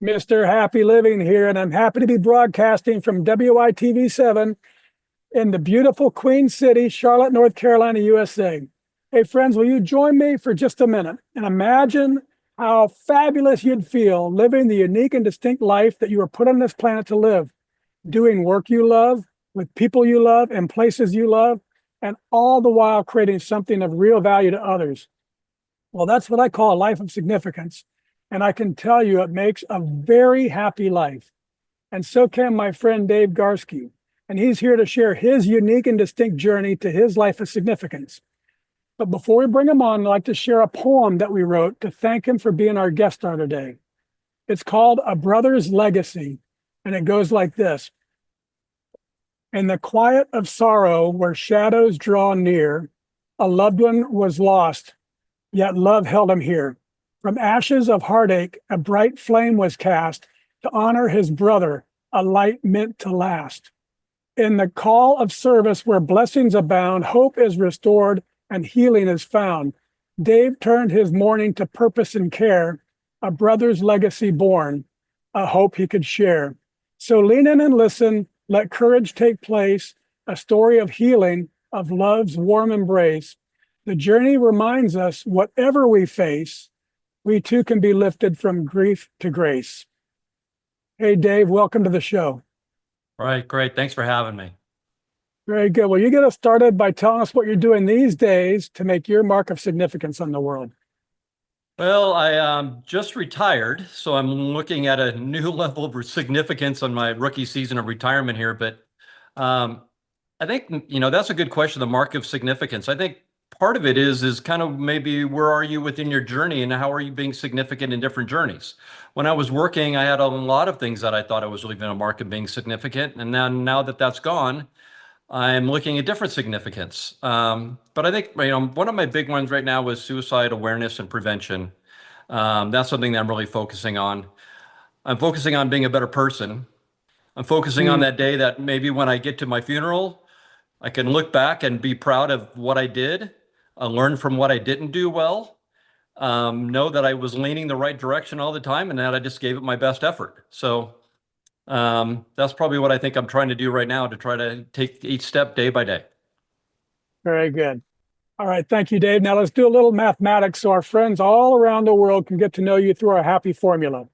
Mr. Happy Living here, and I'm happy to be broadcasting from WITV7 in the beautiful Queen City, Charlotte, North Carolina, USA. Hey, friends, will you join me for just a minute and imagine how fabulous you'd feel living the unique and distinct life that you were put on this planet to live, doing work you love, with people you love, and places you love, and all the while creating something of real value to others. Well, that's what I call a life of significance. And I can tell you it makes a very happy life. And so can my friend Dave Garske. And he's here to share his unique and distinct journey to his life of significance. But before we bring him on, I'd like to share a poem that we wrote to thank him for being our guest star today. It's called A Brother's Legacy. And it goes like this. In the quiet of sorrow where shadows draw near, a loved one was lost, yet love held him here. From ashes of heartache, a bright flame was cast to honor his brother, a light meant to last. In the call of service where blessings abound, hope is restored and healing is found. Dave turned his mourning to purpose and care, a brother's legacy born, a hope he could share. So lean in and listen, let courage take place, a story of healing, of love's warm embrace. The journey reminds us whatever we face, we too can be lifted from grief to grace. Hey, Dave, welcome to the show. All right, great. Thanks for having me. Very good. Well, you get us started by telling us what you're doing these days to make your mark of significance on the world. Well, I just retired, so I'm looking at a new level of significance on my rookie season of retirement here. But I think, that's a good question, the mark of significance. I think part of it is kind of maybe where are you within your journey and how are you being significant in different journeys? When I was working, I had a lot of things that I thought I was leaving a mark of being significant. And now that that's gone, I'm looking at different significance. But I think, one of my big ones right now was suicide awareness and prevention. That's something that I'm really focusing on. I'm focusing on being a better person. I'm focusing on that day that maybe when I get to my funeral, I can look back and be proud of what I did, learn from what I didn't do well, know that I was leaning the right direction all the time and that I just gave it my best effort. So that's probably what I think I'm trying to do right now to try to take each step day by day. Very good. All right. Thank you, Dave. Now let's do a little mathematics so our friends all around the world can get to know you through our happy formula.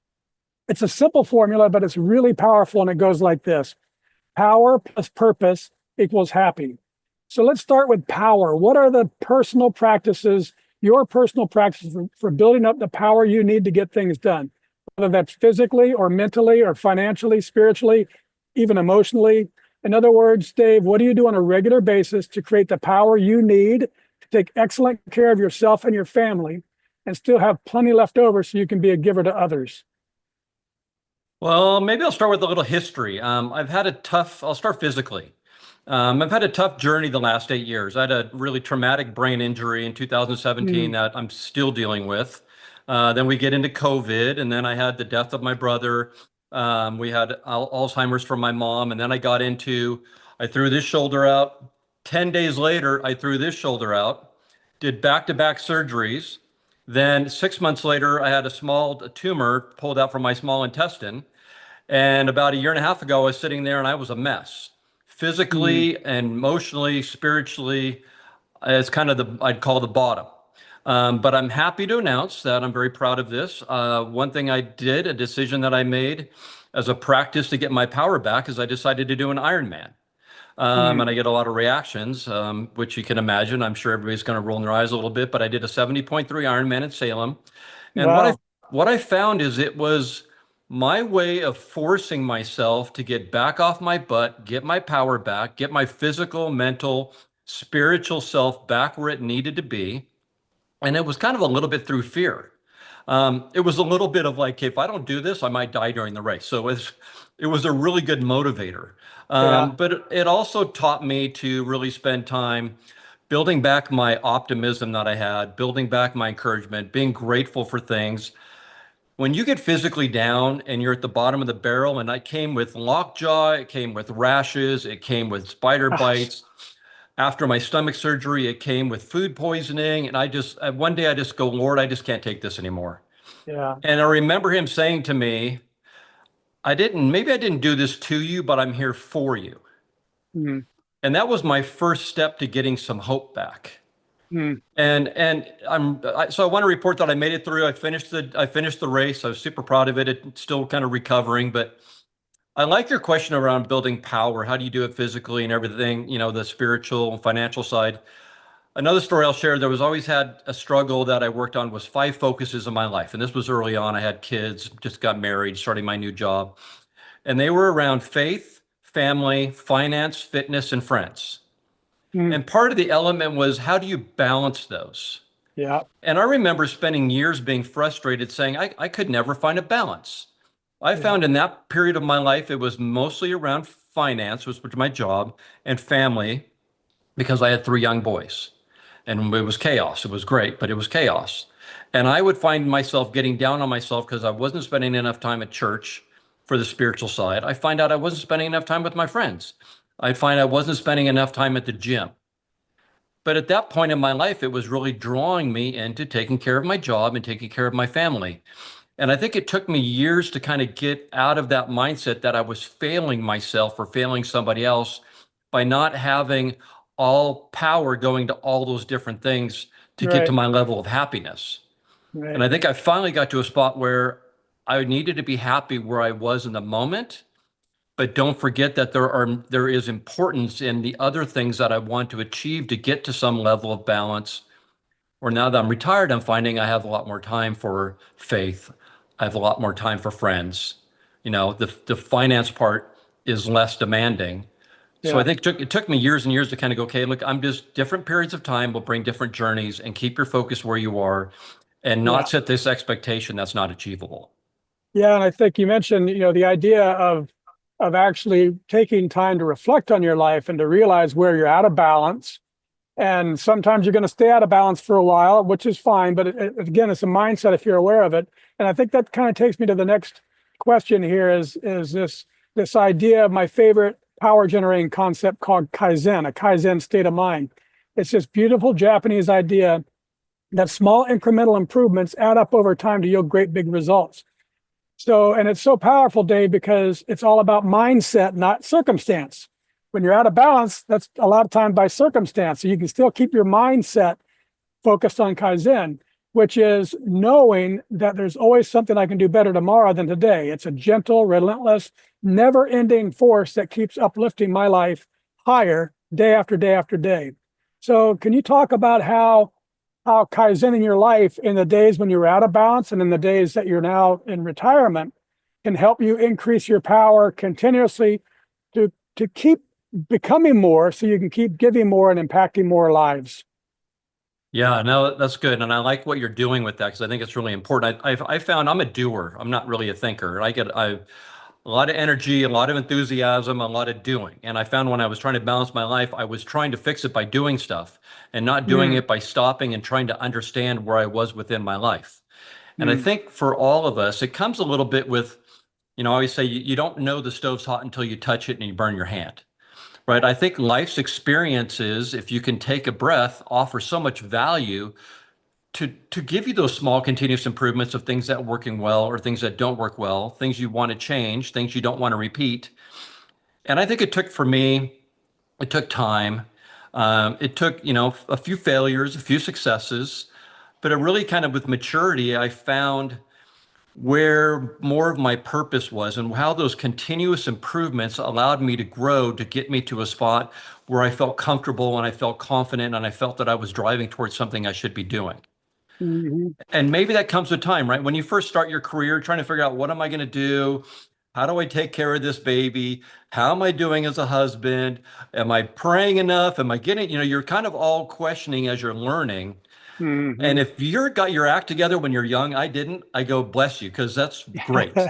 It's a simple formula, but it's really powerful. And it goes like this. Power plus purpose equals happy. So let's start with power. What are the personal practices, your personal practices for building up the power you need to get things done? Whether that's physically or mentally or financially, spiritually, even emotionally. In other words, Dave, what do you do on a regular basis to create the power you need to take excellent care of yourself and your family and still have plenty left over so you can be a giver to others? Well, maybe I'll start with a little history. I'll start physically. I've had a tough journey the last 8 years. I had a really traumatic brain injury in 2017 that I'm still dealing with. Then we get into COVID, and then I had the death of my brother. We had Alzheimer's from my mom, and then I threw this shoulder out. 10 days later, I threw this shoulder out, did back-to-back surgeries. Then 6 months later, I had a small tumor pulled out from my small intestine. And about a year and a half ago, I was sitting there and I was a mess. Physically and emotionally, spiritually, it's kind of I'd call the bottom. But I'm happy to announce that I'm very proud of this. One thing I did, a decision that I made as a practice to get my power back, is I decided to do an Ironman. And I get a lot of reactions, which you can imagine. I'm sure everybody's going to roll their eyes a little bit, but I did a 70.3 Ironman in Salem. And Wow. what I found is it was my way of forcing myself to get back off my butt, get my power back, get my physical, mental, spiritual self back where it needed to be. And it was kind of a little bit through fear. It was a little bit of like, if I don't do this, I might die during the race. So it was a really good motivator. But it also taught me to really spend time building back my optimism that I had, building back my encouragement, being grateful for things. When you get physically down and you're at the bottom of the barrel, and I came with lockjaw, it came with rashes, it came with spider bites. After my stomach surgery, it came with food poisoning. And one day I just go, Lord, I just can't take this anymore. Yeah. And I remember him saying to me, maybe I didn't do this to you, but I'm here for you. Mm, And that was my first step to getting some hope back. mm, So I want to report that I made it through. I finished the race. I was super proud of it. It's still kind of recovering, but I like your question around building power. How do you do it physically and everything, the spiritual and financial side. Another story I'll share, there was always had a struggle that I worked on was 5 focuses in my life. And this was early on. I had kids, just got married, starting my new job. And they were around faith, family, finance, fitness, and friends. mm. And part of the element was how do you balance those? Yeah, And I remember spending years being frustrated saying I could never find a balance. I yeah, found in that period of my life, it was mostly around finance, which was my job, and family, because I had 3 young boys. And it was chaos. It was great, but it was chaos. And I would find myself getting down on myself because I wasn't spending enough time at church for the spiritual side. I find out I wasn't spending enough time with my friends. I'd find I wasn't spending enough time at the gym. But at that point in my life, it was really drawing me into taking care of my job and taking care of my family. And I think it took me years to kind of get out of that mindset that I was failing myself or failing somebody else by not having all power going to all those different things to get to right, my level of happiness. And right. I think I finally got to a spot where I needed to be happy where I was in the moment, but don't forget that there is importance in the other things that I want to achieve to get to some level of balance. Or now that I'm retired, I'm finding I have a lot more time for faith. I have a lot more time for friends. The finance part is less demanding. So I Yeah, think it took me years and years to kind of go, okay, look, I'm just different periods of time will bring different journeys and keep your focus where you are and yeah, not set this expectation that's not achievable. yeah. And I think you mentioned, the idea of actually taking time to reflect on your life and to realize where you're out of balance. And sometimes you're going to stay out of balance for a while, which is fine. But again, it's a mindset if you're aware of it. And I think that kind of takes me to the next question here is this idea of my favorite power generating concept called Kaizen, a Kaizen state of mind. It's this beautiful Japanese idea that small incremental improvements add up over time to yield great big results. So, and it's so powerful, Dave, because it's all about mindset, not circumstance. When you're out of balance, that's a lot of time by circumstance. So you can still keep your mindset focused on Kaizen, which is knowing that there's always something I can do better tomorrow than today. It's a gentle, relentless, never ending force that keeps uplifting my life higher day after day after day. So can you talk about how Kaizen in your life in the days when you're out of balance and in the days that you're now in retirement can help you increase your power continuously to keep becoming more so you can keep giving more and impacting more lives? Yeah, no, that's good. And I like what you're doing with that because I think it's really important. I found I'm a doer. I'm not really a thinker. A lot of energy, a lot of enthusiasm, a lot of doing. And I found when I was trying to balance my life, I was trying to fix it by doing stuff and not doing Mm, it by stopping and trying to understand where I was within my life. And I mm, think for all of us, it comes a little bit with, I always say you don't know the stove's hot until you touch it and you burn your hand. Right. I think life's experiences, if you can take a breath, offer so much value to give you those small continuous improvements of things that are working well or things that don't work well, things you want to change, things you don't want to repeat. And I think it took for me, it took time. It took, a few failures, a few successes, but it really kind of with maturity, I found where more of my purpose was and how those continuous improvements allowed me to grow to get me to a spot where I felt comfortable and I felt confident and I felt that I was driving towards something I should be doing. mhm. And maybe that comes with time, right? When you first start your career, trying to figure out what am I going to do? How do I take care of this baby? How am I doing as a husband? Am I praying enough? Am I getting, you're kind of all questioning as you're learning. And Mhm. if you're got your act together when you're young, I didn't, I go bless you because that's great.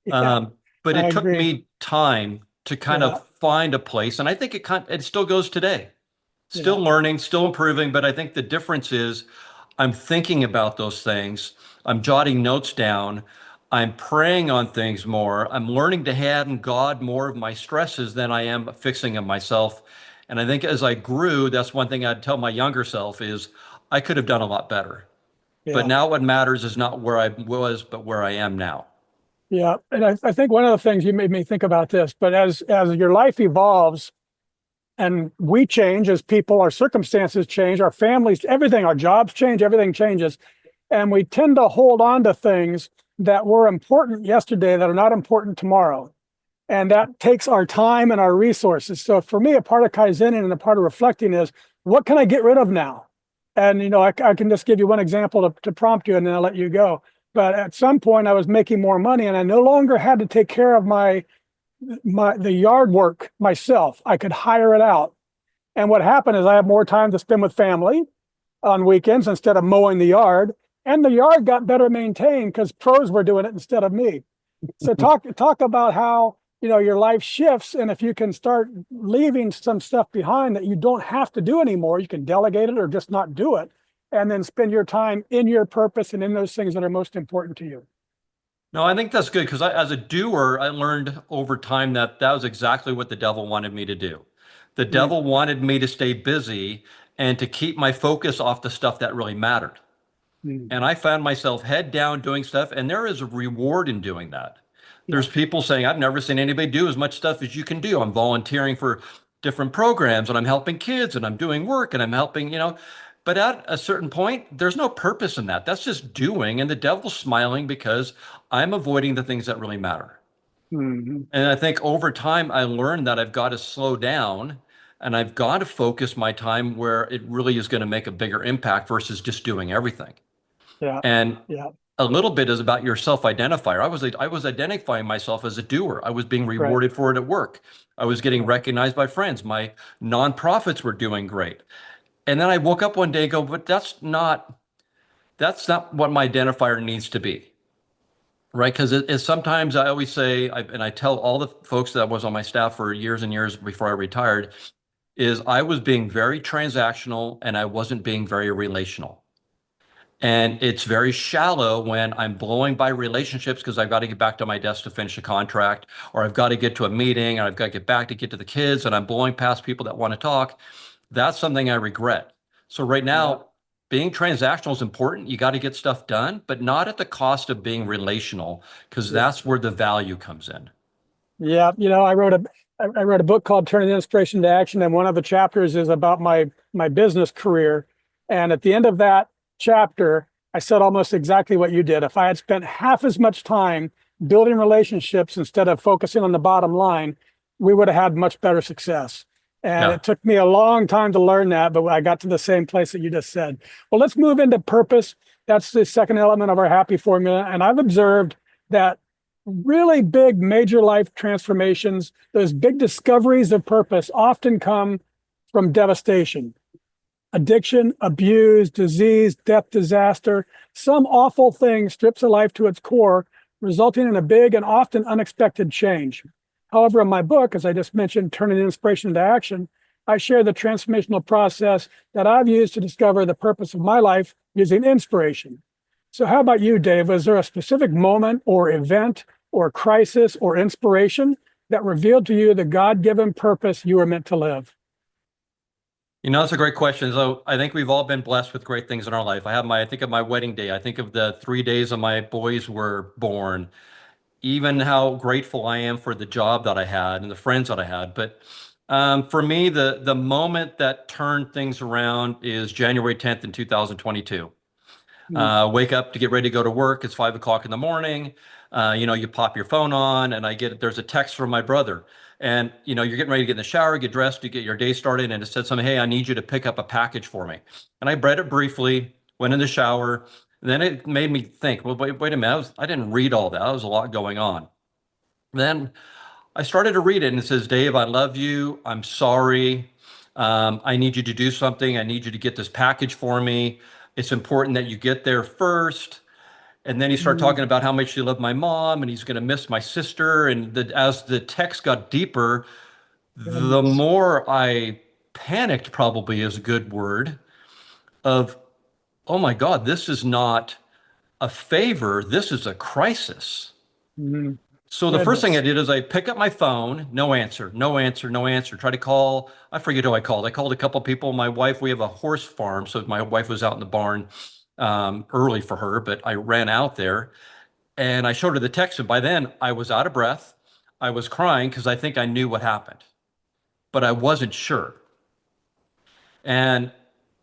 Yeah, Um, but I it took agree. me time to kind Yeah, of find a place. And I think it still goes today. Still yeah, learning, still improving, but I think the difference is I'm thinking about those things. I'm jotting notes down. I'm praying on things more. I'm learning to hand God more of my stresses than I am fixing them myself. And I think as I grew, that's one thing I'd tell my younger self is I could have done a lot better. But yeah. now what matters is not where I was, but where I am now. Yeah. And I think one of the things you made me think about this, but as your life evolves and we change as people, our circumstances change, our families, everything, our jobs change, everything changes. And we tend to hold on to things that were important yesterday that are not important tomorrow. And that takes our time and our resources. So for me, a part of Kaizen and a part of reflecting is, what can I get rid of now? And, I can just give you one example to prompt you, and then I'll let you go. But at some point I was making more money and I no longer had to take care of the yard work myself. I could hire it out. And what happened is I have more time to spend with family on weekends instead of mowing the yard. And the yard got better maintained because pros were doing it instead of me. So talk about how, your life shifts. And if you can start leaving some stuff behind that you don't have to do anymore, you can delegate it or just not do it, and then spend your time in your purpose and in those things that are most important to you. No, I think that's good because as a doer, I learned over time that that was exactly what the devil wanted me to do. The Mm, devil wanted me to stay busy and to keep my focus off the stuff that really mattered. mm, And I found myself head down doing stuff, and there is a reward in doing that. yeah. There's people saying, I've never seen anybody do as much stuff as you can do. I'm volunteering for different programs and I'm helping kids and I'm doing work and I'm helping. But at a certain point, there's no purpose in that. That's just doing. And the devil's smiling because I'm avoiding the things that really matter. Mhm. And I think over time, I learned that I've got to slow down and I've got to focus my time where it really is going to make a bigger impact versus just doing everything. Yeah. And Yeah. a little bit is about your self-identifier. I was identifying myself as a doer. I was being Right. rewarded for it at work. I was getting Right. recognized by friends. My nonprofits were doing great. And then I woke up one day and go, but that's not what my identifier needs to be. Right. Because sometimes I always say, and I tell all the folks that was on my staff for years and years before I retired, is I was being very transactional and I wasn't being very relational. And it's very shallow when I'm blowing by relationships because I've got to get back to my desk to finish a contract, or I've got to get to a meeting, and I've got to get back to get to the kids, and I'm blowing past people that want to talk. That's something I regret. So right Yeah. now, being transactional is important. You got to get stuff done, but not at the cost of being relational, because Yeah. that's where the value comes in. Yeah. I wrote a book called Turning Inspiration to Action, and one of the chapters is about my business career. And at the end of that chapter, I said almost exactly what you did. If I had spent half as much time building relationships instead of focusing on the bottom line, we would have had much better success. And Yeah. it took me a long time to learn that, but I got to the same place that you just said. Well, let's move into purpose. That's the second element of our happy formula. And I've observed that really big major life transformations, those big discoveries of purpose often come from devastation, addiction, abuse, disease, death, disaster. Some awful thing strips a life to its core, resulting in a big and often unexpected change. However, in my book, as I just mentioned, Turning Inspiration into Action, I share the transformational process that I've used to discover the purpose of my life using inspiration. So how about you, Dave? Was there a specific moment or event or crisis or inspiration that revealed to you the God-given purpose you were meant to live? That's a great question. So I think we've all been blessed with great things in our life. I think of my wedding day. I think of the 3 days of my boys were born, even how grateful I am for the job that I had and the friends that I had. But for me, the moment that turned things around is January 10th in 2022. Mm, Wake up to get ready to go to work. It's 5 o'clock in the morning. You pop your phone on, and there's a text from my brother. And you're getting ready to get in the shower, get dressed, to get your day started, and it said something, hey, I need you to pick up a package for me. And I read it briefly, went in the shower. Then it made me think, well, wait a minute, I didn't read all that. There was a lot going on. Then I started to read it, and it says, Dave, I love you. I'm sorry. I need you to do something. I need you to get this package for me. It's important that you get there first. And then he started mm, talking about how much he loved my mom and he's going to miss my sister. And as the text got deeper, the goodness. more I panicked, probably is a good word, of, oh my God, this is not a favor. This is a crisis. Mm, So the first thing I goodness. did is I pick up my phone, no answer, no answer, no answer. Try to call, I forget who I called. I called a couple of people. My wife, we have a horse farm. So my wife was out in the barn early for her, but I ran out there. And I showed her the text, and by then I was out of breath. I was crying because I think I knew what happened, but I wasn't sure. And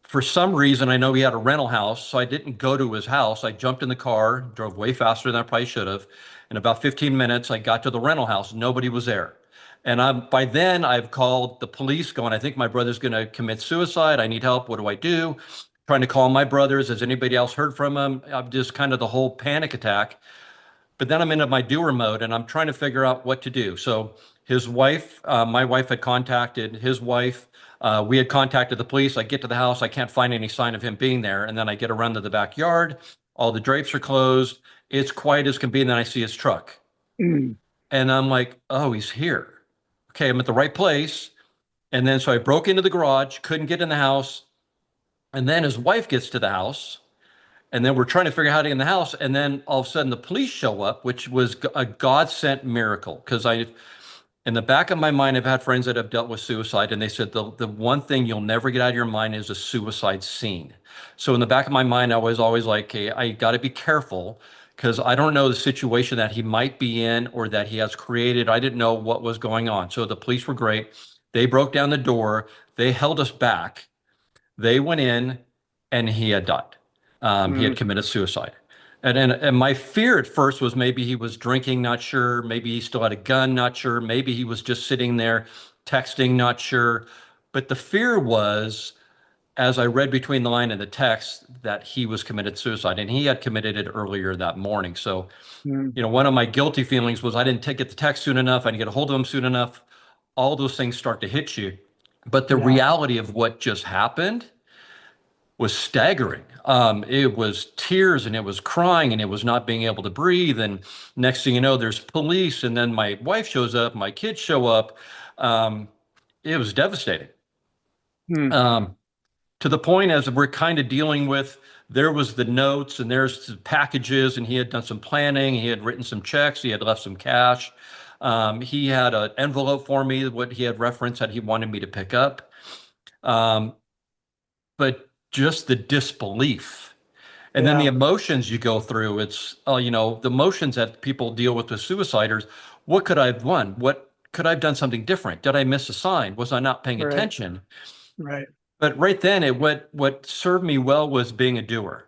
for some reason, I know he had a rental house, so I didn't go to his house. I jumped in the car, drove way faster than I probably should have. In about 15 minutes, I got to the rental house. Nobody was there. And by then, I've called the police going, I think my brother's going to commit suicide. I need help. What do I do? Trying to call my brothers. Has anybody else heard from him? I'm just kind of the whole panic attack. But then I'm into my doer mode and I'm trying to figure out what to do. So his wife, my wife had contacted his wife. We had contacted the police. I get to the house. I can't find any sign of him being there. And then I get around to the backyard. All the drapes are closed. It's quiet as can be. And then I see his truck. Mm. And I'm like, oh, he's here. Okay, I'm at the right place. And then so I broke into the garage, couldn't get in the house. And then his wife gets to the house. And then we're trying to figure out how to get in the house. And then all of a sudden the police show up, which was a God sent miracle. Because in the back of my mind, I've had friends that have dealt with suicide. And they said the one thing you'll never get out of your mind is a suicide scene. So in the back of my mind, I was always like, hey, I got to be careful because I don't know the situation that he might be in or that he has created. I didn't know what was going on. So the police were great. They broke down the door. They held us back. They went in and he had died. He had Mm. committed suicide. And my fear at first was maybe he was drinking, not sure. Maybe he still had a gun, not sure. Maybe he was just sitting there texting, not sure. But the fear was, as I read between the line in the text, that he was committed suicide and he had committed it earlier that morning. So, Mm. one of my guilty feelings was I didn't get the text soon enough. I didn't get a hold of him soon enough. All those things start to hit you. But the Yeah. reality of what just happened was staggering. It was tears and it was crying and it was not being able to breathe. And next thing you know, there's police. And then my wife shows up, my kids show up. It was devastating. Mm. Um, to the point as we're kind of dealing with, there was the notes and there's the packages and he had done some planning. He had written some checks. He had left some cash. He had an envelope for me, what he had referenced that he wanted me to pick up. Um, but just the disbelief and then the Yeah. emotions you go through. It's the emotions that people deal with suiciders. What could I have done? What could I have done something different? Did I miss a sign? Was I not paying Right. attention? Right. But right then, what served me well was being a doer.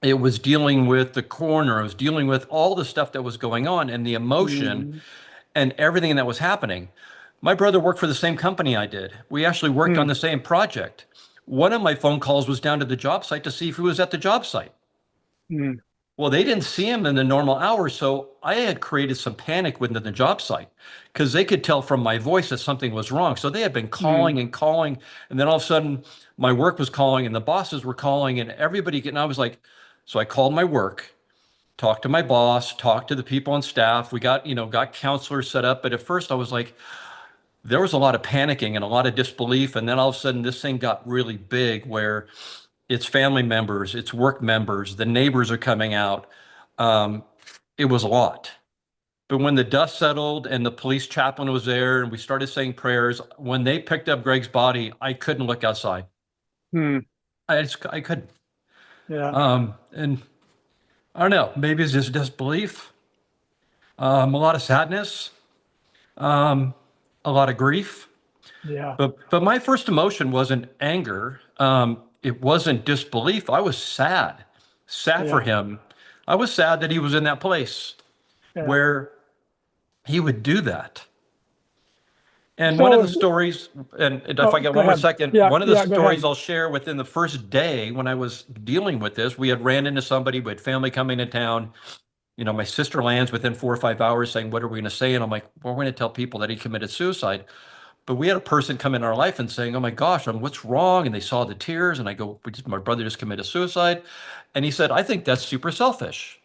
It was dealing with the coroner. It was dealing with all the stuff that was going on and the emotion Mm. and everything that was happening. My brother worked for the same company I did. We actually worked on Mm. the same project. One of my phone calls was down to the job site to see if he was at the job site. Mm. Well, they didn't see him in the normal hours, so I had created some panic within the job site because they could tell from my voice that something was wrong. So they had been calling Mm. and calling, and then all of a sudden, my work was calling, and the bosses were calling, and everybody. And I was like, so I called my work, talked to my boss, talked to the people on staff. We got counselors set up, but at first I was like, there was a lot of panicking and a lot of disbelief, and then all of a sudden, this thing got really big where it's family members, it's work members, the neighbors are coming out. Um, it was a lot. But when the dust settled and the police chaplain was there and we started saying prayers, when they picked up Greg's body, I couldn't look outside. Mm. I couldn't. Yeah. And I don't know, maybe it's just disbelief, a lot of sadness, um, a lot of grief. Yeah. But my first emotion wasn't anger. It wasn't disbelief. I was sad for Yeah. him. I was sad that he was in that place Yeah. where he would do that. And one of the So, stories, and if I oh, get go one more ahead. second, Yeah. one of the Yeah. Go stories ahead. I'll share within the first day when I was dealing with this, we had ran into somebody, we had family coming to town. My sister lands within 4 or 5 hours saying, what are we going to say? And I'm like, well, we're going to tell people that he committed suicide. But we had a person come in our life and saying, oh my gosh, what's wrong? And they saw the tears. And I go, my brother just committed suicide. And he said, I think that's super selfish.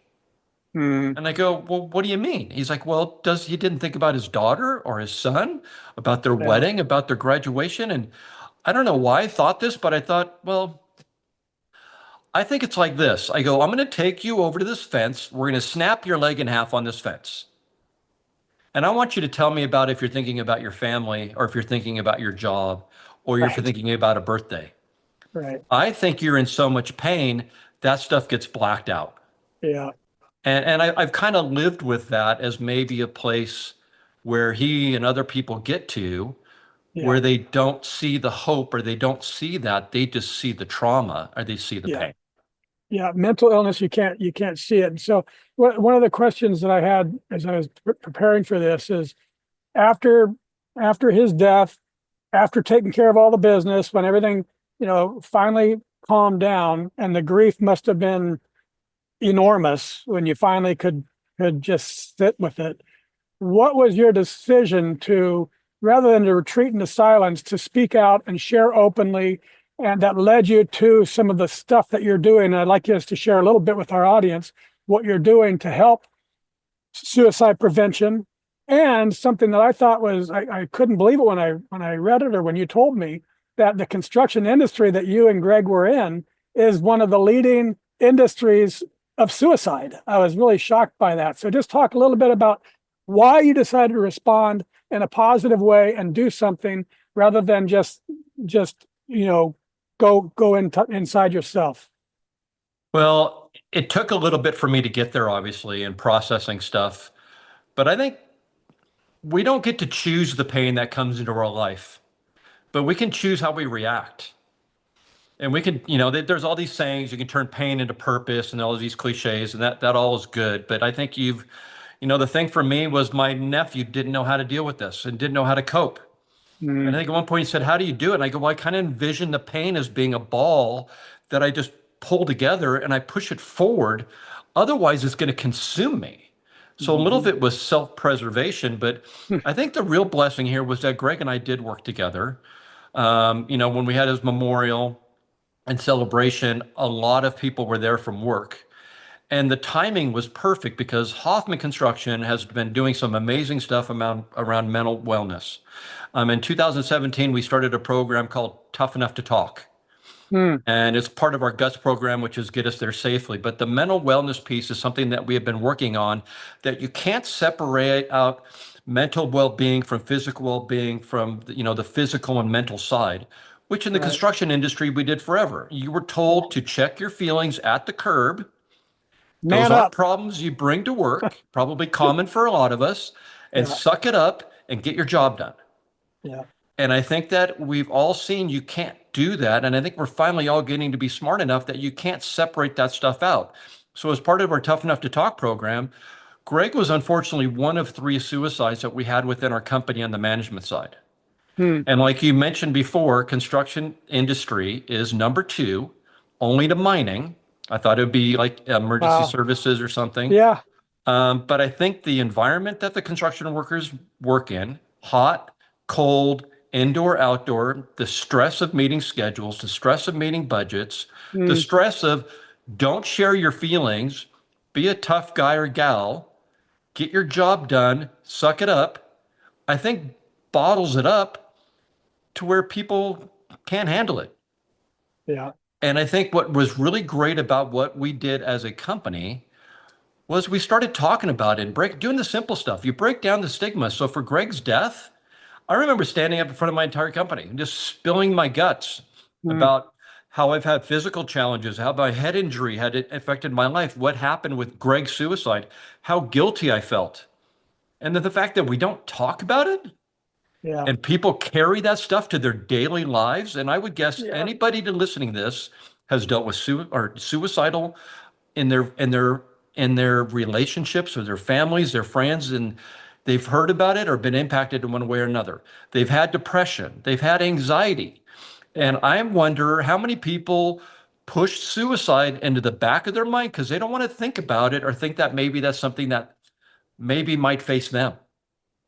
Mm. And I go, well, what do you mean? He's like, well, he didn't think about his daughter or his son, about their Yeah. wedding, about their graduation. And I don't know why I thought this, but I thought, well, I think it's like this. I go, I'm going to take you over to this fence. We're going to snap your leg in half on this fence. And I want you to tell me about if you're thinking about your family or if you're thinking about your job or if you're Right. thinking about a birthday. Right. I think you're in so much pain, that stuff gets blacked out. Yeah. And I've kind of lived with that as maybe a place where he and other people get to Yeah. where they don't see the hope or they don't see that, they just see the trauma or they see the Yeah. pain. Yeah. Mental illness, you can't see it. And so one of the questions that I had as I was preparing for this is after after his death, after taking care of all the business, when everything, finally calmed down, and the grief must have been enormous when you finally could just sit with it. What was your decision to, rather than to retreat into silence, to speak out and share openly, and that led you to some of the stuff that you're doing? And I'd like you to share a little bit with our audience what you're doing to help suicide prevention. And something that I thought was, I couldn't believe it when I read it or when you told me that the construction industry that you and Greg were in is one of the leading industries of suicide. I was really shocked by that. So just talk a little bit about why you decided to respond in a positive way and do something rather than just go inside yourself. Well, it took a little bit for me to get there, obviously, in processing stuff. But I think we don't get to choose the pain that comes into our life, but we can choose how we react. And we can, there's all these sayings, you can turn pain into purpose and all of these cliches, and that all is good. But I think the thing for me was my nephew didn't know how to deal with this and didn't know how to cope. And I Mm, think at one point he said, "How do you do it?" And I go, "Well, I kind of envision the pain as being a ball that I just pull together and I push it forward. Otherwise, it's going to consume me." So a little of mhm, it was self-preservation, but I think the real blessing here was that Greg and I did work together. When we had his memorial and celebration, a lot of people were there from work. And the timing was perfect because Hoffman Construction has been doing some amazing stuff around mental wellness. In 2017, we started a program called Tough Enough to Talk. mm, And it's part of our GUTS program, which is Get Us There Safely. But the mental wellness piece is something that we have been working on, that you can't separate out mental well-being from physical well-being from, the physical and mental side, which in the right. construction industry we did forever. You were told to check your feelings at the curb. Those Man aren't up. problems you bring to work, probably common for a lot of us, and Yeah. suck it up and get your job done. Yeah. And I think that we've all seen you can't do that. And I think we're finally all getting to be smart enough that you can't separate that stuff out. So, as part of our Tough Enough to Talk program, Greg was unfortunately one of three suicides that we had within our company on the management side. Hmm. And like you mentioned before, construction industry is number two, only to mining. I thought it would be like emergency Wow. services or something. Yeah. But I think the environment that the construction workers work in, hot, cold, indoor, outdoor, the stress of meeting schedules, the stress of meeting budgets, the Hmm. stress of don't share your feelings, be a tough guy or gal, get your job done, suck it up, I think bottles it up to where people can't handle it. Yeah. And I think what was really great about what we did as a company was we started talking about it and doing the simple stuff. You break down the stigma. So for Greg's death, I remember standing up in front of my entire company and just spilling my guts Hmm. about how I've had physical challenges, how my head injury had affected my life, what happened with Greg's suicide, how guilty I felt. And then the fact that we don't talk about it Yeah. and people carry that stuff to their daily lives. And I would guess Yeah. anybody to listening to this has dealt with or suicidal in their relationships with their families, their friends, and they've heard about it or been impacted in one way or another. They've had depression, they've had anxiety. And Yeah. I wonder how many people push suicide into the back of their mind because they don't want to think about it or think that maybe that's something that maybe might face them.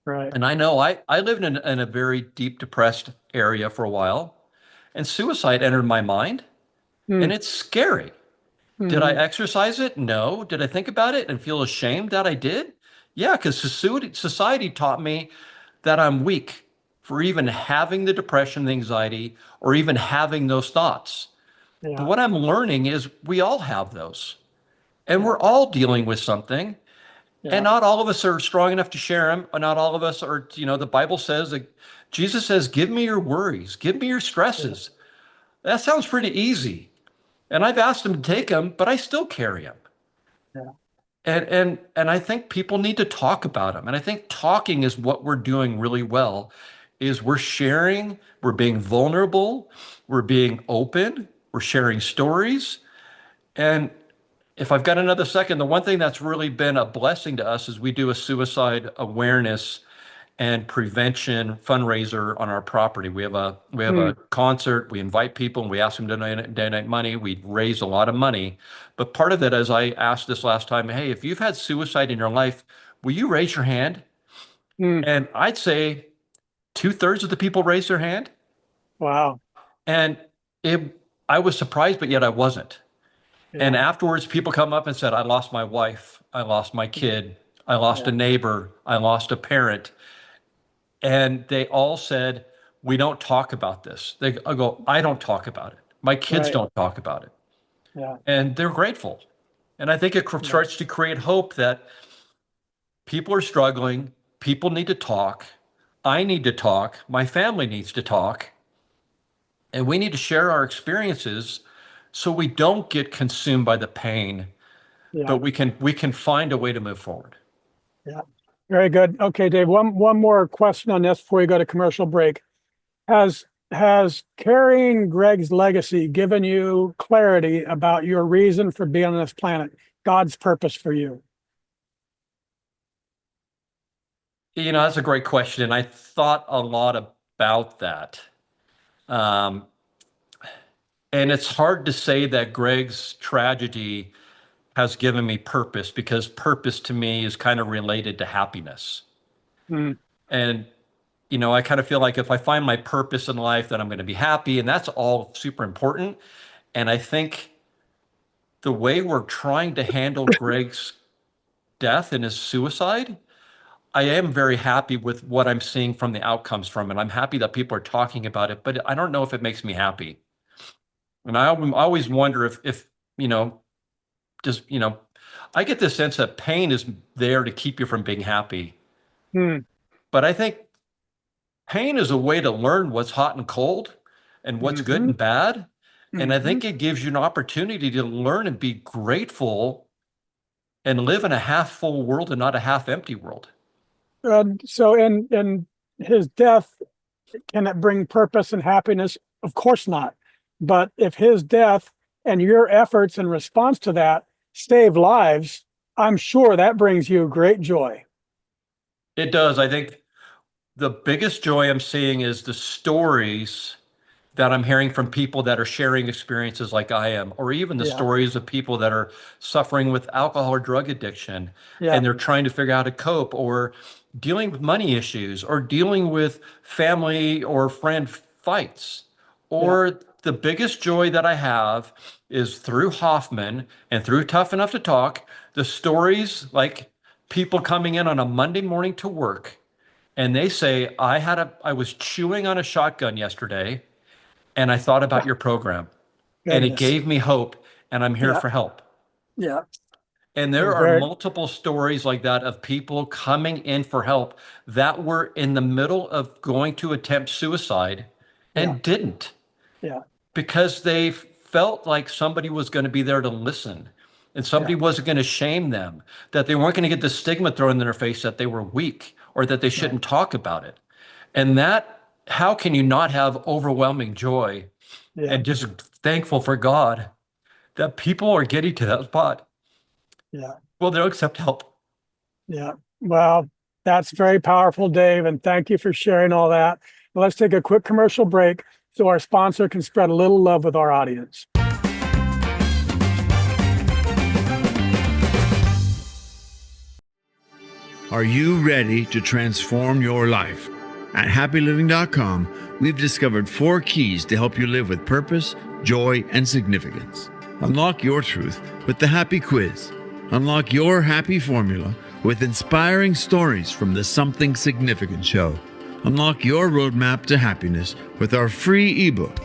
Right. And I know I lived in a very deep depressed area for a while, and suicide entered my mind, Hmm. and it's scary. Did I Hmm. exercise it? No. Did I think about it and feel ashamed that I did? Yeah, because society taught me that I'm weak for even having the depression, the anxiety, or even having those thoughts. But Yeah. what I'm learning is we all have those, and Yeah. we're all dealing with something. And Yeah. not all of us are strong enough to share them. Not all of us are, the Bible says that Jesus says, "Give me your worries, give me your Yeah. stresses." That sounds pretty easy. And I've asked him to take them, but I still carry them. Yeah. And I think people need to talk about them. And I think talking is what we're doing really well, is we're sharing, we're being vulnerable, we're being open, we're sharing stories. And if I've got another second, the one thing that's really been a blessing to us is we do a suicide awareness and prevention fundraiser on our property. We have a Mm, concert. We invite people and we ask them to donate money. We raise a lot of money. But part of that, as I asked this last time, hey, if you've had suicide in your life, will you raise your hand? mm, And I'd say two-thirds of the people raised their hand. wow. And it, I was surprised, but yet I wasn't. And Yeah. afterwards, people come up and said, I lost my wife. I lost my kid. I lost Yeah. a neighbor. I lost a parent. And they all said, we don't talk about this. I go, I don't talk about it. My kids Right. don't talk about it. Yeah. And they're grateful. And I think it Yeah. starts to create hope that people are struggling. People need to talk. I need to talk. My family needs to talk. And we need to share our experiences so we don't get consumed by the pain, Yeah. but we can find a way to move forward. Yeah. Very good. Okay, Dave, one more question on this before we go to commercial break. Has carrying Greg's legacy given you clarity about your reason for being on this planet, God's purpose for you? That's a great question. And I thought a lot about that. Um, and it's hard to say that Greg's tragedy has given me purpose, because purpose to me is kind of related to happiness. Mm, And, I kind of feel like if I find my purpose in life, then I'm going to be happy. And that's all super important. And I think the way we're trying to handle Greg's death and his suicide, I am very happy with what I'm seeing from the outcomes from it. I'm happy that people are talking about it, but I don't know if it makes me happy. And I always wonder if just, I get this sense that pain is there to keep you from being happy. mm, But I think pain is a way to learn what's hot and cold and what's good mm-hmm, and bad. And I mm-hmm. think it gives you an opportunity to learn and be grateful and live in a half full world and not a half empty world. So in his death, can it bring purpose and happiness? Of course not. But if his death and your efforts in response to that save lives, I'm sure that brings you great joy. It does. I think the biggest joy I'm seeing is the stories that I'm hearing from people that are sharing experiences like I am, or even the Yeah. stories of people that are suffering with alcohol or drug addiction, Yeah. and they're trying to figure out how to cope, or dealing with money issues, or dealing with family or friend fights. Yeah. Or the biggest joy that I have is through Hoffman and through Tough Enough to Talk, the stories like people coming in on a Monday morning to work and they say, I was chewing on a shotgun yesterday and I thought about your program and it Goodness. gave me hope and I'm here Yeah. for help. Yeah. And They're there are very, multiple stories like that of people coming in for help that were in the middle of going to attempt suicide yeah. and didn't, Yeah. because they felt like somebody was going to be there to listen and somebody Yeah. wasn't going to shame them, that they weren't going to get the stigma thrown in their face that they were weak or that they Right. shouldn't talk about it. And how can you not have overwhelming joy Yeah. and just thankful for God that people are getting to that spot? Yeah. Well, they'll accept help. Yeah. Well, that's very powerful, Dave. And thank you for sharing all that. Let's take a quick commercial break so our sponsor can spread a little love with our audience. Are you ready to transform your life? At happyliving.com, we've discovered 4 keys to help you live with purpose, joy, and significance. Unlock your truth with the Happy Quiz. Unlock your happy formula with inspiring stories from the Something Significant Show. Unlock your roadmap to happiness with our free ebook,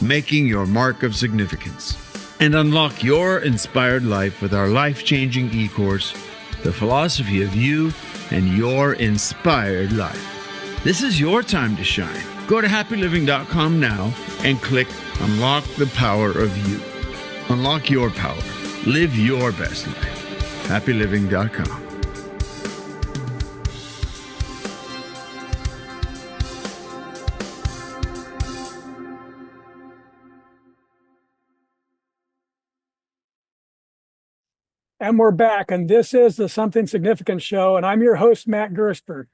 Making Your Mark of Significance. And unlock your inspired life with our life-changing e-course, The Philosophy of You and Your Inspired Life. This is your time to shine. Go to happyliving.com now and click Unlock the Power of You. Unlock your power. Live your best life. happyliving.com. And we're back, and this is the Something Significant Show, and I'm your host, Matt Gersper.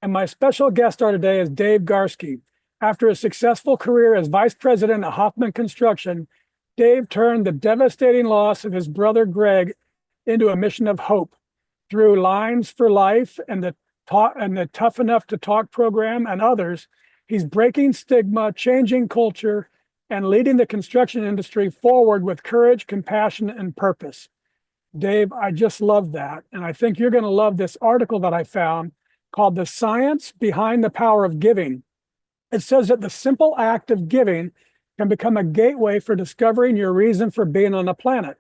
And my special guest star today is Dave Garske. After a successful career as vice president at Hoffman Construction, Dave turned the devastating loss of his brother Greg into a mission of hope through Lines for Life and the Tough Enough to Talk program and others. He's breaking stigma, changing culture, and leading the construction industry forward with courage, compassion, and purpose. Dave, I just love that. And I think you're going to love this article that I found called The Science Behind the Power of Giving. It says that the simple act of giving can become a gateway for discovering your reason for being on the planet.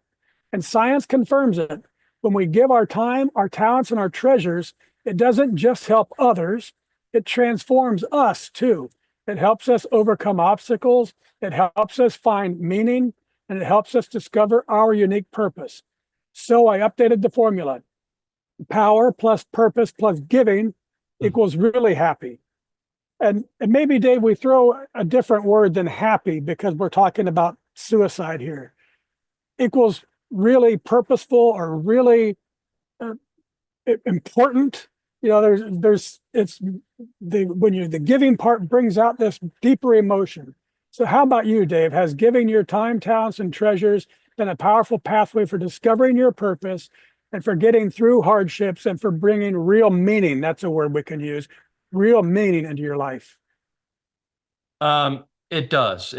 And science confirms it. When we give our time, our talents, and our treasures, it doesn't just help others, it transforms us too. It helps us overcome obstacles, it helps us find meaning, and it helps us discover our unique purpose. So I updated the formula. Power plus purpose plus giving equals really happy. And maybe, Dave, we throw a different word than happy because we're talking about suicide here. Equals really purposeful or really important. You know, the giving part brings out this deeper emotion. So how about you, Dave? Has giving your time, talents, and treasures been a powerful pathway for discovering your purpose and for getting through hardships and for bringing real meaning? That's a word we can use. Real meaning into your life. It does.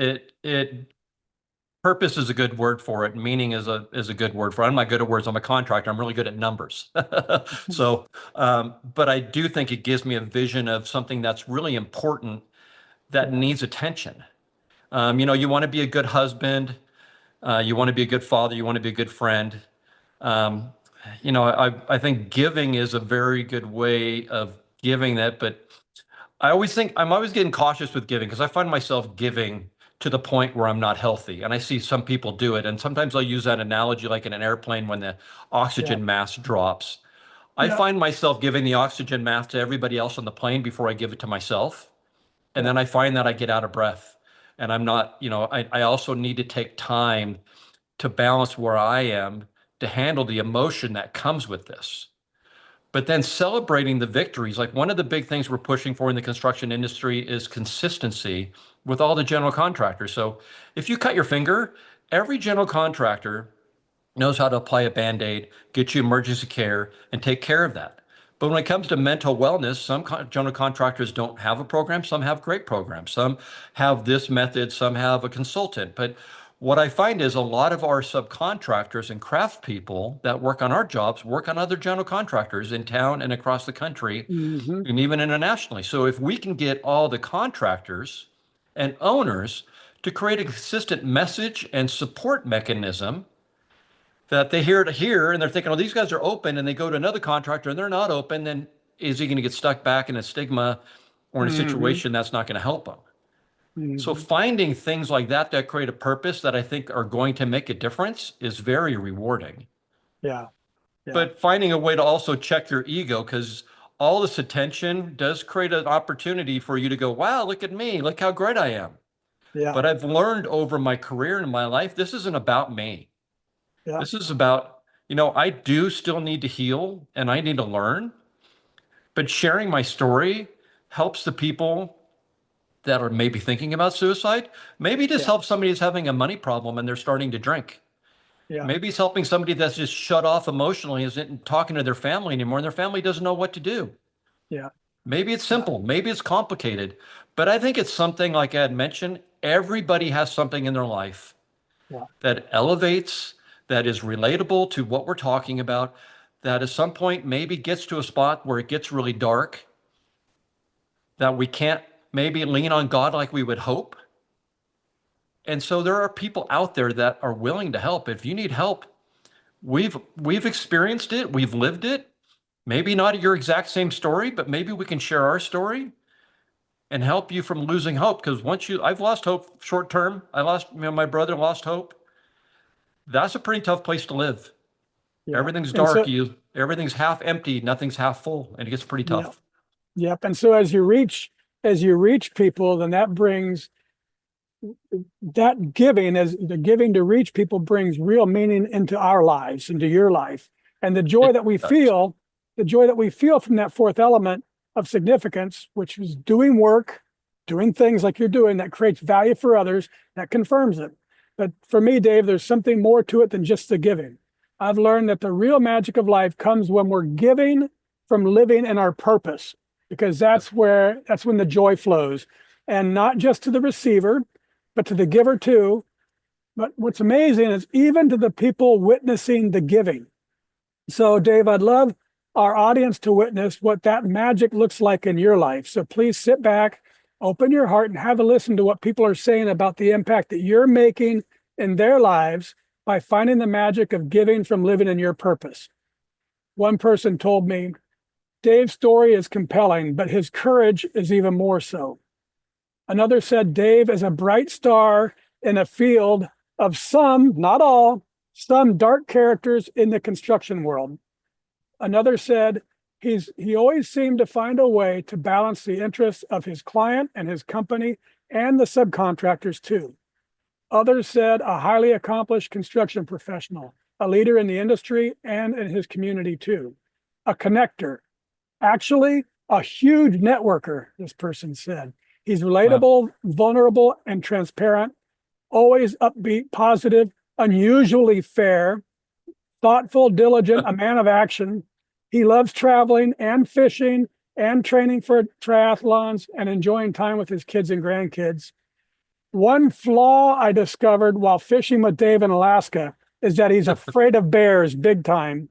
Purpose is a good word for it. Meaning is a good word for it. I'm not good at words. I'm a contractor. I'm really good at numbers. So, but I do think it gives me a vision of something that's really important that needs attention. You want to be a good husband. You want to be a good father. You want to be a good friend. I think giving is a very good way of giving that, but I always think I'm always getting cautious with giving because I find myself giving to the point where I'm not healthy. And I see some people do it. And sometimes I'll use that analogy like in an airplane when the oxygen mask drops. I find myself giving the oxygen mask to everybody else on the plane before I give it to myself. And then I find that I get out of breath. And I'm not, I also need to take time to balance where I am to handle the emotion that comes with this. But then celebrating the victories, like one of the big things we're pushing for in the construction industry is consistency with all the general contractors. So if you cut your finger, every general contractor knows how to apply a Band-Aid, get you emergency care, and take care of that. But when it comes to mental wellness, some general contractors don't have a program. Some have great programs. Some have this method. Some have a consultant. But what I find is a lot of our subcontractors and craft people that work on our jobs work on other general contractors in town and across the country, and even internationally. So if we can get all the contractors and owners to create a consistent message and support mechanism that they hear it here and they're thinking, oh, these guys are open, and they go to another contractor and they're not open, then is he going to get stuck back in a stigma or in a situation that's not going to help him? So finding things like that create a purpose that I think are going to make a difference is very rewarding. Yeah. But finding a way to also check your ego, because all this attention does create an opportunity for you to go, wow, look at me, look how great I am. Yeah. But I've learned over my career and my life, this isn't about me. Yeah. This is about, I do still need to heal and I need to learn, but sharing my story helps the people that are maybe thinking about suicide. Maybe just help somebody who's having a money problem and they're starting to drink. Maybe it's helping somebody that's just shut off emotionally, isn't talking to their family anymore, and their family doesn't know what to do. Maybe it's simple, maybe it's complicated, but I think it's something like I had mentioned, everybody has something in their life that elevates, that is relatable to what we're talking about, that at some point maybe gets to a spot where it gets really dark, that we can't maybe lean on God like we would hope. And so there are people out there that are willing to help. If you need help, we've experienced it, we've lived it. Maybe not your exact same story, but maybe we can share our story and help you from losing hope. Because I've lost hope short term. My brother lost hope. That's a pretty tough place to live. Yeah. Everything's And dark. so, Everything's half empty. Nothing's half full, and it gets pretty yeah, tough. yep. And so as you reach people, then that brings that giving as the giving to reach people brings real meaning into our lives, into your life. And the joy It that we does. feel, the joy that we feel from that fourth element of significance, which is doing work, doing things like you're doing that creates value for others, that confirms it. But for me, Dave, there's something more to it than just the giving. I've learned that the real magic of life comes when we're giving from living in our purpose, because that's when the joy flows, and not just to the receiver, but to the giver too. But what's amazing is even to the people witnessing the giving. So Dave, I'd love our audience to witness what that magic looks like in your life. So please sit back, open your heart, and have a listen to what people are saying about the impact that you're making in their lives by finding the magic of giving from living in your purpose. One person told me, Dave's story is compelling, but his courage is even more so. Another said, Dave is a bright star in a field of some, not all, some dark characters in the construction world. Another said, he always seemed to find a way to balance the interests of his client and his company and the subcontractors too. Others said, a highly accomplished construction professional, a leader in the industry and in his community too. A connector, actually a huge networker, this person said. He's relatable, vulnerable, and transparent, always upbeat, positive, unusually fair, thoughtful, diligent, a man of action. He loves traveling and fishing and training for triathlons and enjoying time with his kids and grandkids. One flaw I discovered while fishing with Dave in Alaska is that he's afraid of bears big time.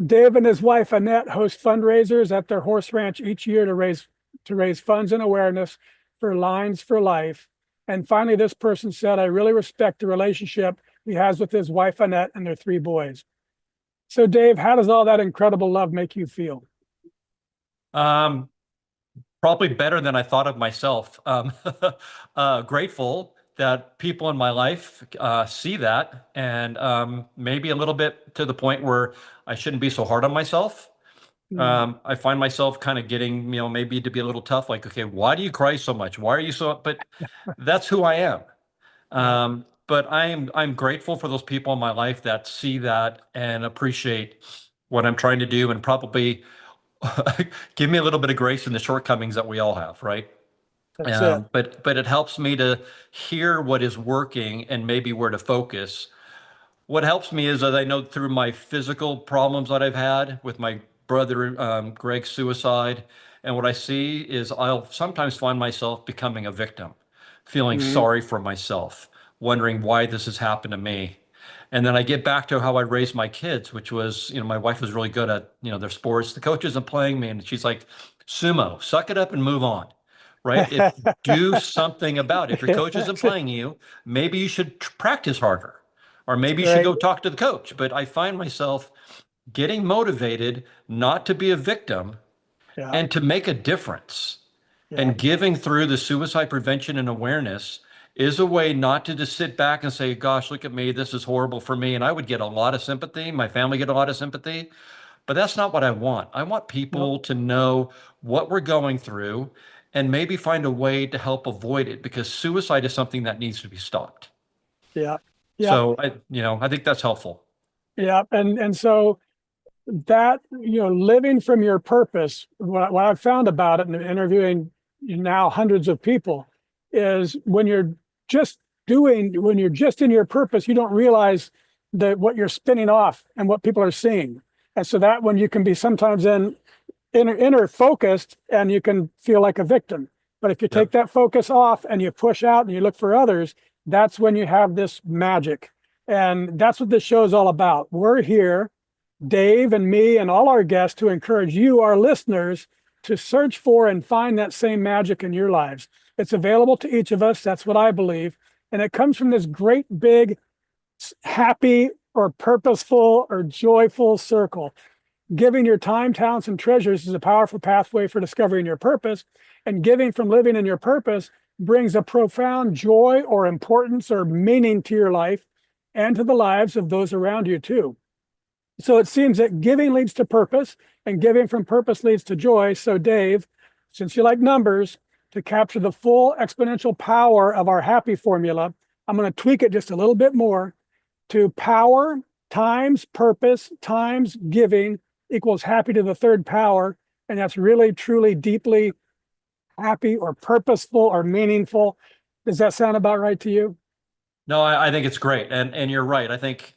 Dave and his wife Annette host fundraisers at their horse ranch each year to raise funds and awareness for Lines for Life. And finally, this person said, I really respect the relationship he has with his wife Annette and their 3 boys. So Dave, how does all that incredible love make you feel? Probably better than I thought of myself. Grateful that people in my life see that, and maybe a little bit to the point where I shouldn't be so hard on myself. I find myself kind of getting, maybe to be a little tough, like, okay, why do you cry so much? Why are you so, but that's who I am. But I'm grateful for those people in my life that see that and appreciate what I'm trying to do, and probably give me a little bit of grace in the shortcomings that we all have, right? That's it. But it helps me to hear what is working and maybe where to focus. What helps me is that I know through my physical problems that I've had with my brother Greg's suicide, and what I see is I'll sometimes find myself becoming a victim, feeling sorry for myself, wondering why this has happened to me. And then I get back to how I raised my kids, which was, my wife was really good at, their sports. The coach isn't playing me, and she's like, sumo, suck it up and move on, right? Do something about it. If your coach isn't playing you, maybe you should practice harder, or maybe you should go talk to the coach. But I find myself getting motivated not to be a victim and to make a difference. And giving through the suicide prevention and awareness is a way not to just sit back and say, gosh, look at me, this is horrible for me. And I would get a lot of sympathy. My family get a lot of sympathy, but that's not what I want. I want people to know what we're going through and maybe find a way to help avoid it, because suicide is something that needs to be stopped. Yeah. So I think that's helpful. Yeah. And so that, living from your purpose, what I've found about it in interviewing now hundreds of people is when you're just in your purpose, you don't realize that what you're spinning off and what people are seeing. And so that when you can be sometimes inner focused and you can feel like a victim. But if you take that focus off and you push out and you look for others, that's when you have this magic. And that's what this show is all about. We're here, Dave and me and all our guests, to encourage you, our listeners, to search for and find that same magic in your lives. It's available to each of us. That's what I believe. And it comes from this great, big, happy or purposeful or joyful circle. Giving your time, talents, and treasures is a powerful pathway for discovering your purpose. And giving from living in your purpose brings a profound joy or importance or meaning to your life and to the lives of those around you too. So it seems that giving leads to purpose, and giving from purpose leads to joy. So Dave, since you like numbers, to capture the full exponential power of our happy formula, I'm going to tweak it just a little bit more to power times purpose times giving equals happy to the third power. And that's really, truly, deeply happy or purposeful or meaningful. Does that sound about right to you? No, I think it's great. And you're right. I think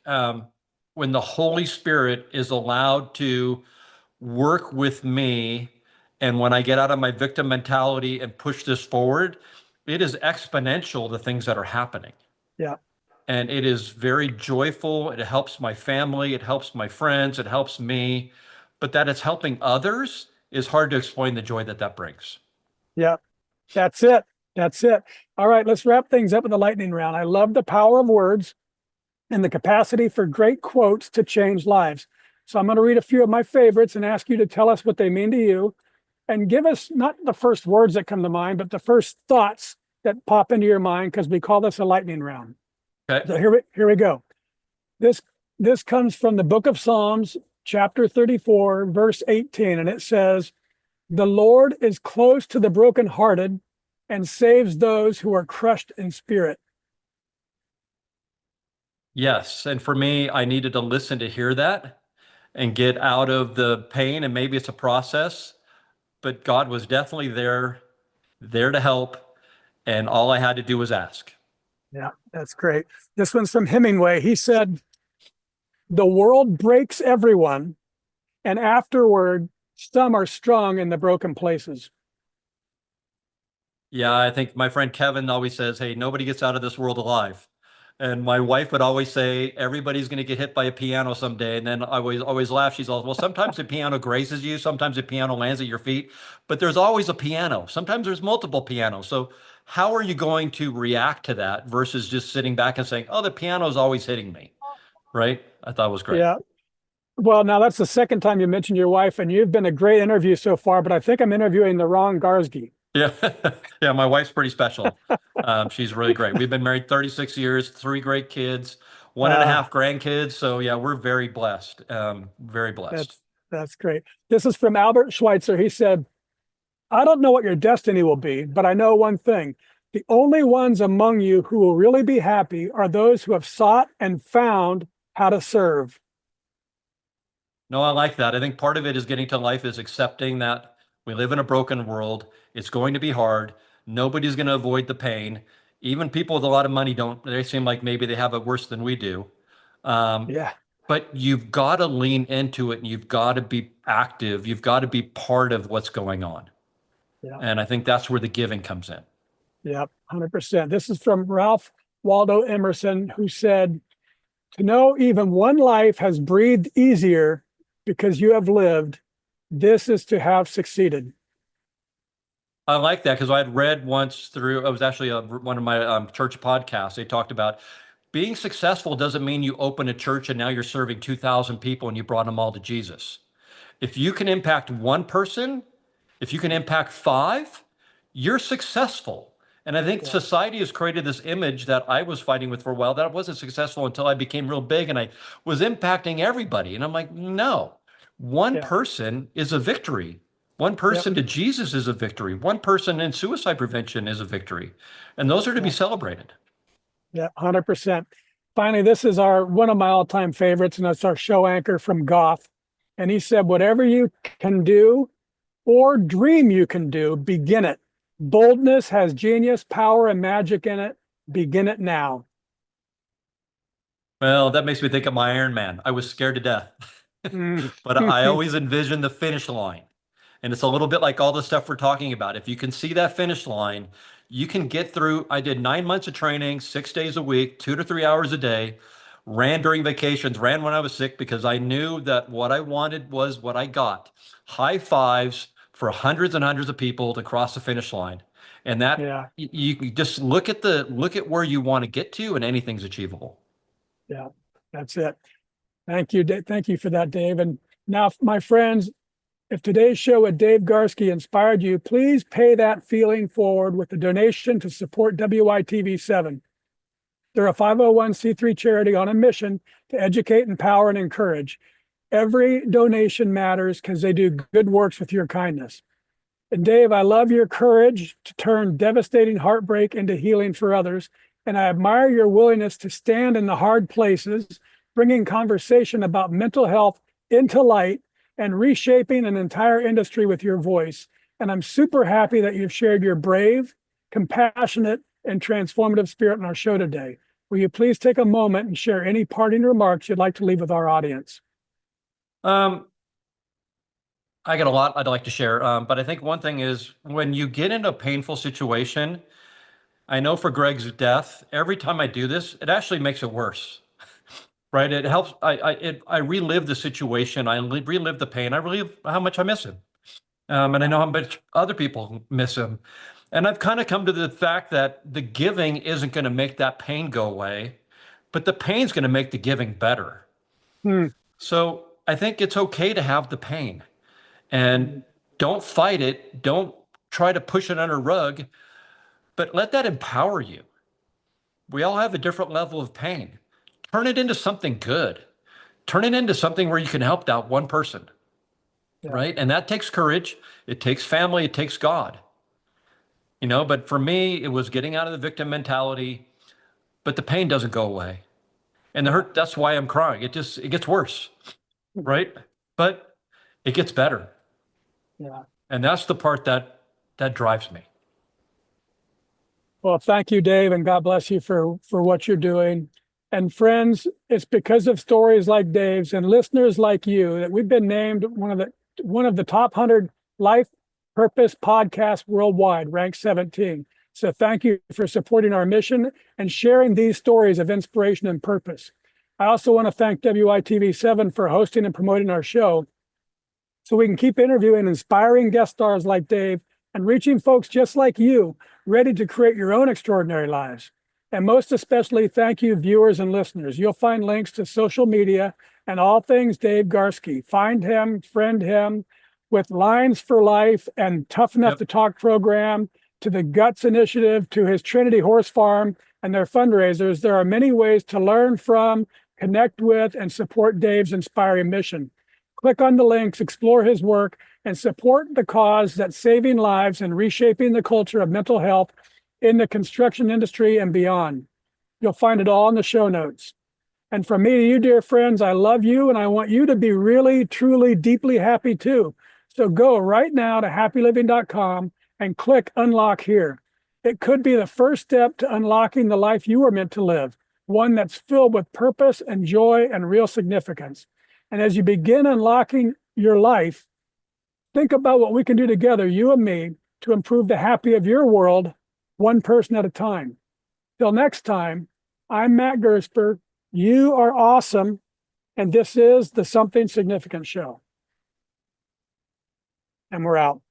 when the Holy Spirit is allowed to work with me, and when I get out of my victim mentality and push this forward, it is exponential, the things that are happening. Yeah. And it is very joyful. It helps my family. It helps my friends. It helps me. But that it's helping others is hard to explain the joy that that brings. Yeah. That's it. That's it. All right, let's wrap things up with the lightning round. I love the power of words and the capacity for great quotes to change lives. So I'm going to read a few of my favorites and ask you to tell us what they mean to you, and give us not the first words that come to mind, but the first thoughts that pop into your mind, because we call this a lightning round. Okay. So here we go. This comes from the book of Psalms, chapter 34, verse 18, and it says, "The Lord is close to the brokenhearted and saves those who are crushed in spirit." Yes. And for me, I needed to listen to hear that and get out of the pain. And maybe it's a process, but God was definitely there to help. And all I had to do was ask. Yeah, that's great. This one's from Hemingway. He said, "The world breaks everyone, and afterward, some are strong in the broken places." Yeah, I think my friend Kevin always says, hey, nobody gets out of this world alive. And my wife would always say, everybody's going to get hit by a piano someday. And then I always laugh. She's all, well, sometimes the piano grazes you. Sometimes the piano lands at your feet. But there's always a piano. Sometimes there's multiple pianos. So how are you going to react to that versus just sitting back and saying, oh, the piano's always hitting me, right? I thought it was great. Yeah. Well, now that's the second time you mentioned your wife, and you've been a great interview so far, but I think I'm interviewing the wrong Garske. Yeah. Yeah. My wife's pretty special. She's really great. We've been married 36 years, 3 great kids, 1.5 grandkids. So yeah, we're very blessed. Very blessed. That's great. This is from Albert Schweitzer. He said, "I don't know what your destiny will be, but I know one thing. The only ones among you who will really be happy are those who have sought and found how to serve." No, I like that. I think part of it is getting to life is accepting that we live in a broken world. It's going to be hard. Nobody's going to avoid the pain. Even people with a lot of money they seem like maybe they have it worse than we do. Yeah. But you've got to lean into it, and you've got to be active. You've got to be part of what's going on. Yeah. And I think that's where the giving comes in. Yeah, 100%. This is from Ralph Waldo Emerson, who said, "To know even one life has breathed easier because you have lived, this is to have succeeded." I like that because I had read once through, it was actually one of my church podcasts. They talked about being successful doesn't mean you open a church and now you're serving 2,000 people and you brought them all to Jesus. If you can impact one person, if you can impact 5, you're successful. And I think society has created this image that I was fighting with for a while, that I wasn't successful until I became real big and I was impacting everybody. And I'm like, no, one person is a victory. One person to Jesus is a victory. One person in suicide prevention is a victory. And those are to be celebrated. Yeah, 100%. Finally, this is one of my all-time favorites, and that's our show anchor from Goff. And he said, "Whatever you can do or dream you can do, begin it. Boldness has genius, power, and magic in it. Begin it now." Well, that makes me think of my Iron Man. I was scared to death, but I always envisioned the finish line. And it's a little bit like all the stuff we're talking about. If you can see that finish line, you can get through. I did 9 months of training, 6 days a week, 2 to 3 hours a day, ran during vacations, ran when I was sick because I knew that what I wanted was what I got. High fives for hundreds and hundreds of people to cross the finish line. And that you just look at where you want to get to, and anything's achievable. Yeah, that's it. Thank you. Thank you for that, Dave. And now, my friends, if today's show with Dave Garske inspired you, please pay that feeling forward with a donation to support WITV7. They're a 501c3 charity on a mission to educate, empower, and encourage. Every donation matters because they do good works with your kindness. And Dave, I love your courage to turn devastating heartbreak into healing for others. And I admire your willingness to stand in the hard places, bringing conversation about mental health into light and reshaping an entire industry with your voice. And I'm super happy that you've shared your brave, compassionate, and transformative spirit in our show today. Will you please take a moment and share any parting remarks you'd like to leave with our audience? I got a lot I'd like to share, but I think one thing is when you get in a painful situation, I know for Greg's death, every time I do this, it actually makes it worse, right? It helps. I relive the situation. I relive the pain. I relive how much I miss him. And I know how much other people miss him. And I've kind of come to the fact that the giving isn't going to make that pain go away, but the pain's going to make the giving better. So I think it's okay to have the pain. And don't fight it. Don't try to push it under a rug, but let that empower you. We all have a different level of pain. Turn it into something good. Turn it into something where you can help that one person, right? And that takes courage. It takes family. It takes God. You know, but for me, it was getting out of the victim mentality, but the pain doesn't go away. And the hurt, that's why I'm crying. It gets worse, right? But it gets better. Yeah. And that's the part that drives me. Well, thank you, Dave, and God bless you for what you're doing. And friends, it's because of stories like Dave's and listeners like you that we've been named one of the top 100 life purpose podcasts worldwide, ranked 17. So thank you for supporting our mission and sharing these stories of inspiration and purpose. I also want to thank WITV7 for hosting and promoting our show so we can keep interviewing inspiring guest stars like Dave and reaching folks just like you, ready to create your own extraordinary lives. And most especially, thank you, viewers and listeners. You'll find links to social media and all things Dave Garske. Find him, friend him, with Lines for Life and Tough Enough to Talk program, to the Guts Initiative, to his Trinity Horse Farm and their fundraisers. There are many ways to learn from, connect with, and support Dave's inspiring mission. Click on the links, explore his work, and support the cause that's saving lives and reshaping the culture of mental health in the construction industry and beyond. You'll find it all in the show notes. And from me to you, dear friends, I love you, and I want you to be really, truly, deeply happy too. So go right now to happyliving.com and click Unlock Here. It could be the first step to unlocking the life you were meant to live, one that's filled with purpose and joy and real significance. And as you begin unlocking your life, think about what we can do together, you and me, to improve the happy of your world, one person at a time. Till next time, I'm Matt Gersper. You are awesome. And this is the Something Significant Show. And we're out.